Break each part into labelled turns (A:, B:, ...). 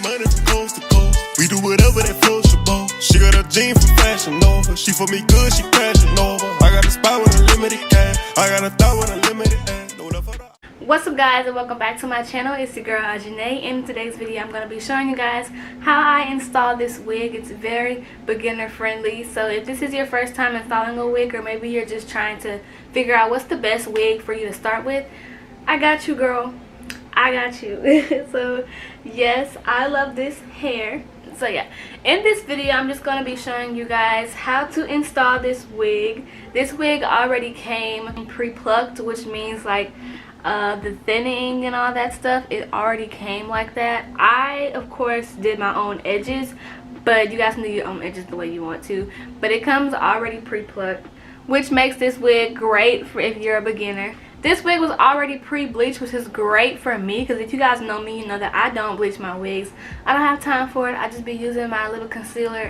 A: money from coast to coast. We do whatever that floats your boat. She got a jean from Fashion Nova. She for me good, she crashing over. I got a spot with unlimited cash. I got a thought with unlimited ass. No love for the...
B: What's up, guys, and welcome back to my channel. It's your girl Ajane. In today's video I'm going to be showing you guys how I install this wig. It's very beginner friendly, so if this is your first time installing a wig, or maybe you're just trying to figure out what's the best wig for you to start with, I got you, girl. I got you. So yes, I love this hair. So yeah, in this video I'm just going to be showing you guys how to install this wig. This wig already came pre-plucked, which means like the thinning and all that stuff, it already came like that. I of course did my own edges, but you guys can do your own edges the way you want to, but it comes already pre-plucked, which makes this wig great for if you're a beginner. This wig was already pre-bleached, which is great for me, because if you guys know me, you know that I don't bleach my wigs. I don't have time for it. I just be using my little concealer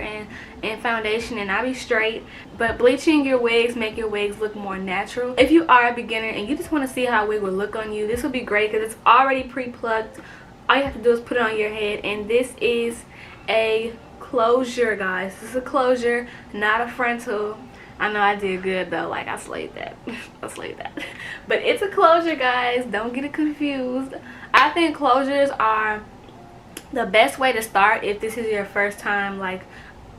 B: and foundation, and I be straight. But bleaching your wigs make your wigs look more natural. If you are a beginner and you just want to see how a wig will look on you, this will be great because it's already pre-plucked. All you have to do is put it on your head, and this is a closure, guys. This is a closure, not a frontal. I know I did good though, like I slayed that. I slayed that. But it's a closure, guys. Don't get it confused. I think closures are the best way to start if this is your first time like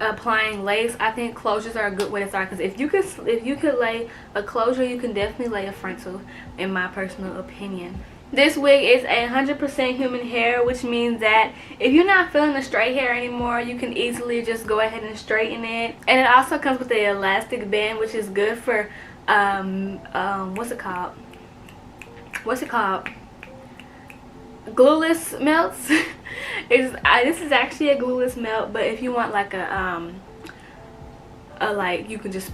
B: applying lace. I think closures are a good way to start, because if you could lay a closure, you can definitely lay a frontal, in my personal opinion. This wig is 100% human hair, which means that if you're not feeling the straight hair anymore, you can easily just go ahead and straighten it. And it also comes with an elastic band, which is good for what's it called? Glueless melts. This is actually a glueless melt, but if you want like a like you can just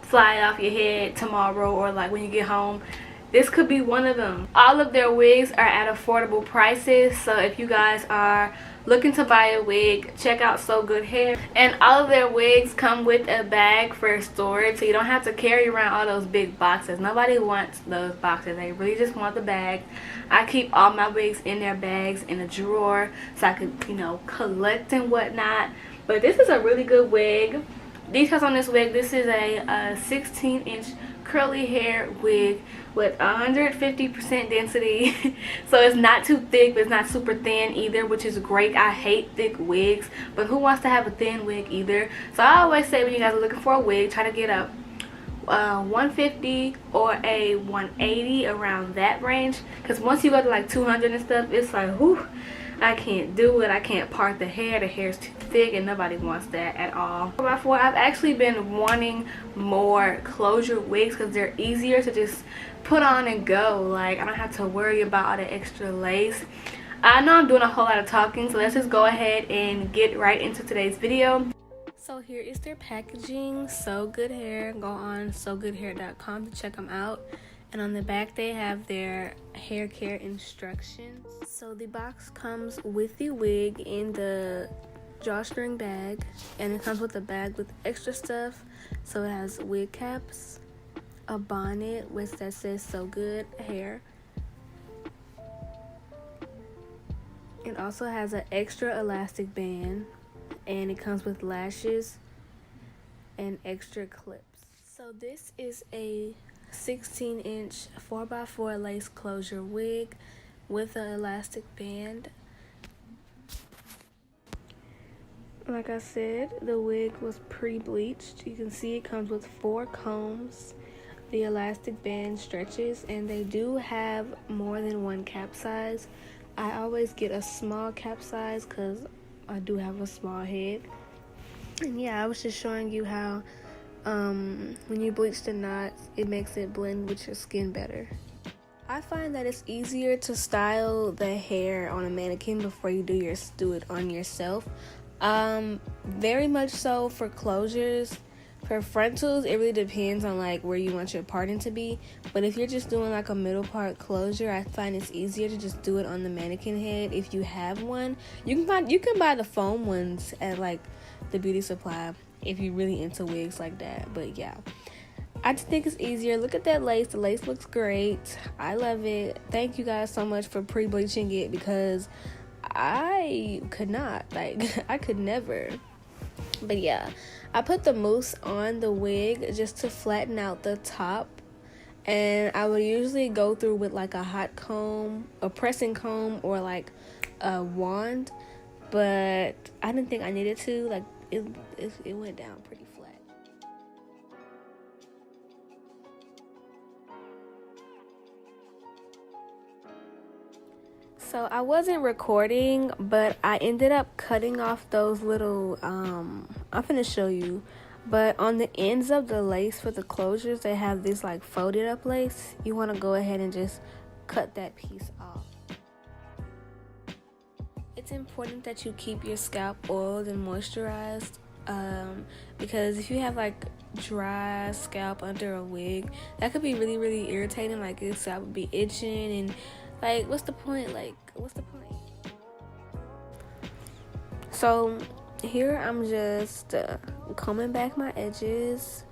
B: fly it off your head tomorrow, or like when you get home, this could be one of them. All of their wigs are at affordable prices, so if you guys are looking to buy a wig, check out Sogoodhair. And all of their wigs come with a bag for storage, so you don't have to carry around all those big boxes. Nobody wants those boxes. They really just want the bag. I keep all my wigs in their bags in a drawer so I could, you know, collect and whatnot. But this is a really good wig. Details on this wig: this is a 16-inch curly hair wig with 150% density. So it's not too thick, but it's not super thin either, which is great. I hate thick wigs, but who wants to have a thin wig either? So I always say, when you guys are looking for a wig, try to get a 150 or a 180, around that range, because once you go to like 200 and stuff, it's like, whew, I can't do it. I can't part the hair. The hair's too thick, and nobody wants that at all. 4x4, I've actually been wanting more closure wigs because they're easier to just put on and go. Like, I don't have to worry about all the extra lace. I know I'm doing a whole lot of talking, so let's just go ahead and get right into today's video. So here is their packaging. Sogoodhair. Go on sogoodhair.com to check them out. And on the back they have their hair care instructions. So the box comes with the wig in the drawstring bag, and it comes with a bag with extra stuff. So it has wig caps, a bonnet that says Sogoodhair. It also has an extra elastic band, and it comes with lashes and extra clips. So this is a 16-inch 4x4 lace closure wig with an elastic band. Like I said, the wig was pre-bleached. You can see it comes with 4 combs. The elastic band stretches, and they do have more than one cap size. I always get a small cap size because I do have a small head. And yeah, I was just showing you how when you bleach the knots, it makes it blend with your skin better. I find that it's easier to style the hair on a mannequin before you do it on yourself. Very much so for closures. For frontals, it really depends on like where you want your parting to be. But if you're just doing like a middle part closure, I find it's easier to just do it on the mannequin head if you have one. You can buy the foam ones at like the beauty supply if you're really into wigs like that. But yeah, I just think it's easier. Look at that lace. The lace looks great. I love it. Thank you guys so much for pre-bleaching it, because I could not, like, I could never. But yeah, I put the mousse on the wig just to flatten out the top, and I would usually go through with like a hot comb, a pressing comb, or like a wand, but I didn't think I needed to. Like, it went down pretty flat. So I wasn't recording, but I ended up cutting off those little, I'm finna show you, but on the ends of the lace for the closures, they have this like folded up lace. You want to go ahead and just cut that piece off. It's important that you keep your scalp oiled and moisturized, because if you have like dry scalp under a wig, that could be really, really irritating. Like, your scalp would be itching, and like, what's the point? So here I'm just combing back my edges.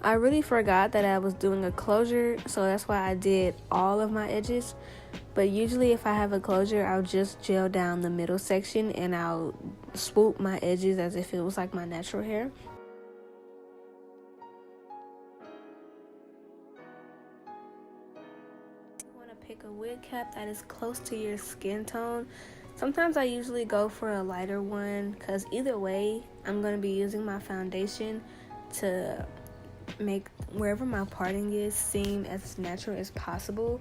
B: I really forgot that I was doing a closure, so that's why I did all of my edges. But usually if I have a closure, I'll just gel down the middle section and I'll swoop my edges as if it was like my natural hair. Pick a wig cap that is close to your skin tone. Sometimes I usually go for a lighter one, because either way I'm going to be using my foundation to make wherever my parting is seem as natural as possible.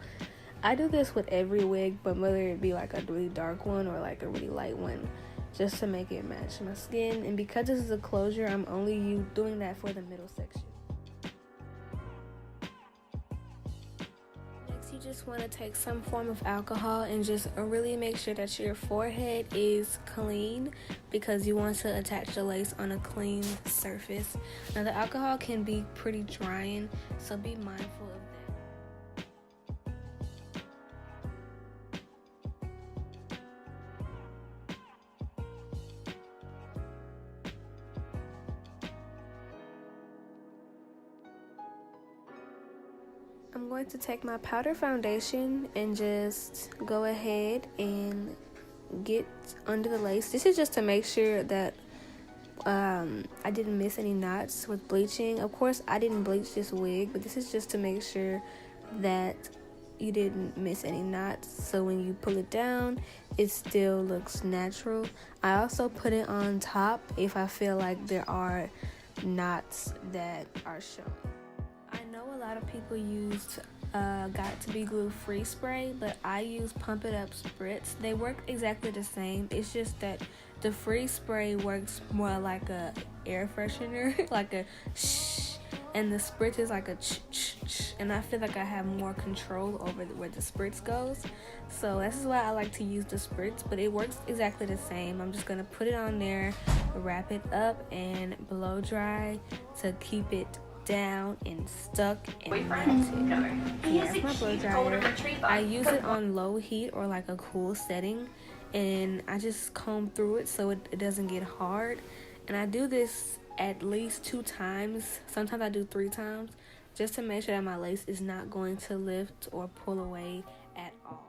B: I do this with every wig, but whether it be like a really dark one or like a really light one, just to make it match my skin. And because this is a closure, I'm only doing that for the middle section. You just want to take some form of alcohol and just really make sure that your forehead is clean, because you want to attach the lace on a clean surface. Now, the alcohol can be pretty drying, so be mindful of that. I'm going to take my powder foundation and just go ahead and get under the lace. This is just to make sure that I didn't miss any knots with bleaching. Of course, I didn't bleach this wig, but this is just to make sure that you didn't miss any knots, so when you pull it down, it still looks natural. I also put it on top if I feel like there are knots that are showing. I know a lot of people use Got To Be Glue Free Spray, but I use Pump It Up Spritz. They work exactly the same. It's just that the free spray works more like a air freshener, like a shh, and the spritz is like a ch, and I feel like I have more control over where the spritz goes. So this is why I like to use the spritz, but it works exactly the same. I'm just gonna put it on there, wrap it up, and blow dry to keep it down and stuck and melted. Here's my blow dryer. I use it on low heat or like a cool setting, and I just comb through it so it doesn't get hard. And I do this at least 2 times. Sometimes I do 3 times, just to make sure that my lace is not going to lift or pull away at all.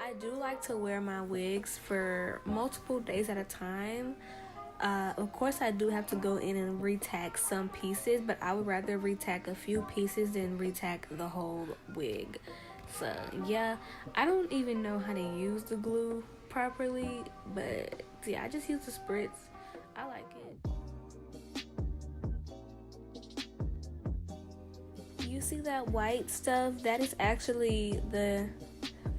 B: I do like to wear my wigs for multiple days at a time. Of course, I do have to go in and retack some pieces, but I would rather retack a few pieces than retack the whole wig. So yeah, I don't even know how to use the glue properly, but yeah, I just use the spritz. I like it. You see that white stuff? That is actually the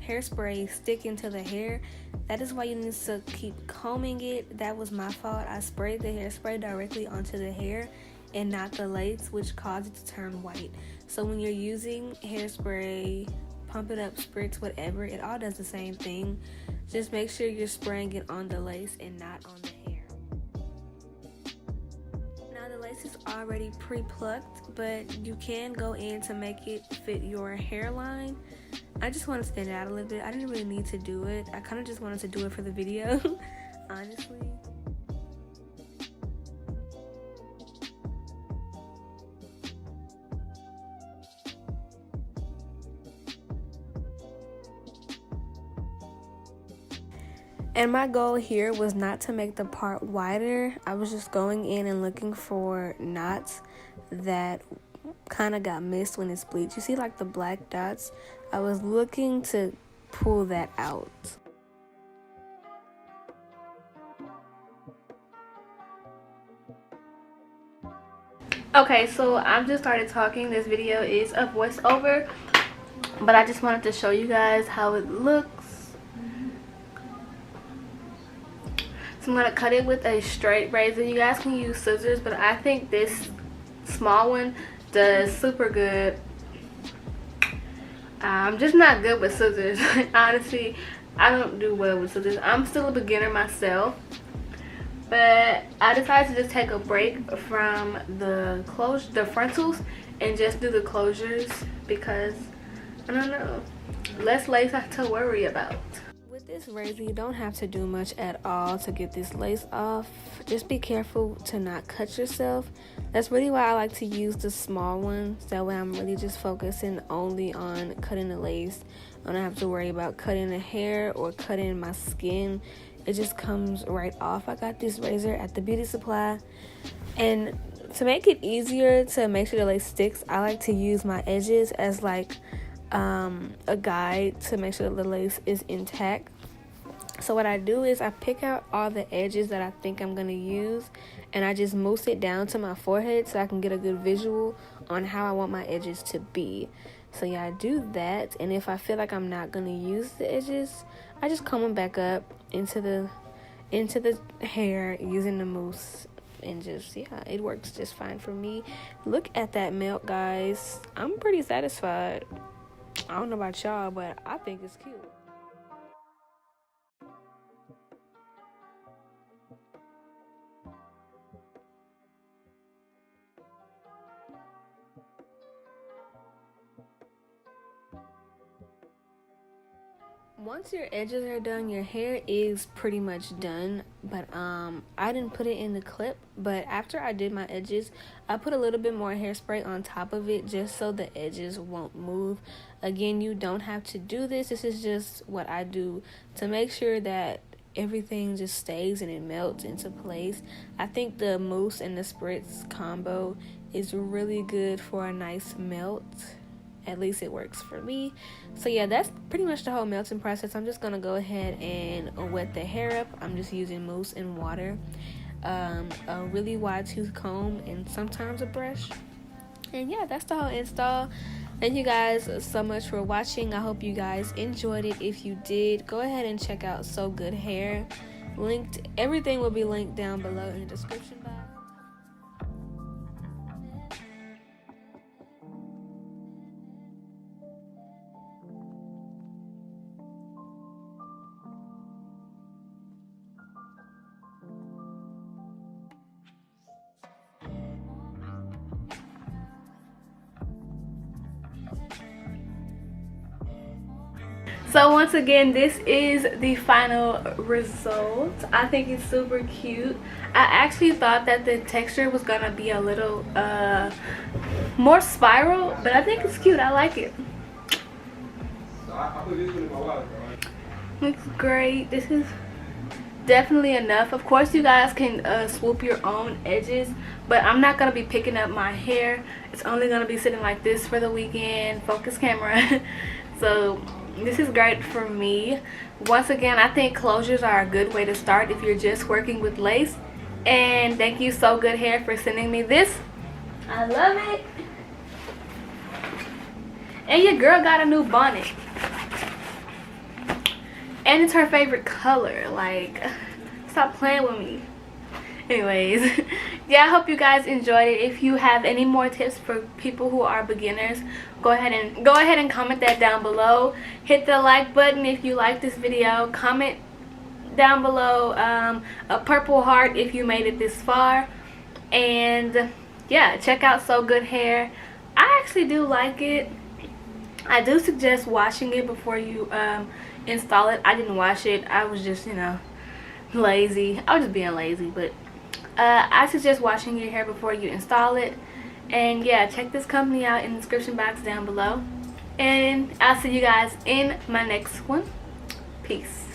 B: hairspray sticking to the hair. That is why you need to keep combing it. That was my fault. I sprayed the hairspray directly onto the hair and not the lace, which caused it to turn white. So when you're using hairspray, Pump It Up, spritz, whatever, it all does the same thing. Just make sure you're spraying it on the lace and not on the hair. Now the lace is already pre-plucked, but you can go in to make it fit your hairline. I just want to stand out a little bit. I didn't really need to do it. I kind of just wanted to do it for the video, honestly. And my goal here was not to make the part wider. I was just going in and looking for knots that kind of got missed when it's bleached. You see like the black dots? I was looking to pull that out. Okay, so I've just started talking. This video is a voiceover, but I just wanted to show you guys how it looks. So I'm going to cut it with a straight razor. You guys can use scissors, but I think this small one does super good. I'm just not good with scissors. Honestly, I don't do well with scissors. I'm still a beginner myself. But I decided to just take a break from the frontals and just do the closures because, I don't know, less lace to worry about. With this razor, you don't have to do much at all to get this lace off. Just be careful to not cut yourself. That's really why I like to use the small ones. That way I'm really just focusing only on cutting the lace. I don't have to worry about cutting the hair or cutting my skin. It just comes right off. I got this razor at the beauty supply, and to make it easier to make sure the lace sticks, I like to use my edges as like a guide to make sure the lace is intact. So what I do is I pick out all the edges that I think I'm gonna use, and I just mousse it down to my forehead so I can get a good visual on how I want my edges to be. So yeah, I do that, and if I feel like I'm not gonna use the edges, I just comb them back up into the hair using the mousse, and just, yeah, it works just fine for me. Look at that melt, guys. I'm pretty satisfied. I don't know about y'all, but I think it's cute. Once your edges are done, your hair is pretty much done, but I didn't put it in the clip, but after I did my edges, I put a little bit more hairspray on top of it just so the edges won't move. Again, you don't have to do this. This is just what I do to make sure that everything just stays and it melts into place. I think the mousse and the spritz combo is really good for a nice melt. At least it works for me. So yeah, that's pretty much the whole melting process. I'm just gonna go ahead and wet the hair up. I'm just using mousse and water, a really wide tooth comb, and sometimes a brush. And yeah, that's the whole install. Thank you guys so much for watching. I hope you guys enjoyed it. If you did, go ahead and check out Sogoodhair. Everything will be linked down below in the description box. So once again, this is the final result. I think it's super cute. I actually thought that the texture was gonna be a little more spiral, but I think it's cute. I like it. Looks great. This is definitely enough. Of course, you guys can swoop your own edges, but I'm not gonna be picking up my hair. It's only gonna be sitting like this for the weekend. Focus camera. So this is great for me. Once again, I think closures are a good way to start if you're just working with lace. And thank you Sogoodhair for sending me this. I love it. And your girl got a new bonnet, and it's her favorite color. Like, stop playing with me. Anyways, yeah, I hope you guys enjoyed it. If you have any more tips for people who are beginners, go ahead and comment that down below. Hit the like button if you like this video. Comment down below a purple heart if you made it this far. And yeah, check out Sogoodhair. I actually do like it. I do suggest washing it before you install it. I didn't wash it. I was just, you know, lazy. I was just being lazy, but I suggest washing your hair before you install it. And yeah, check this company out in the description box down below. And I'll see you guys in my next one. Peace.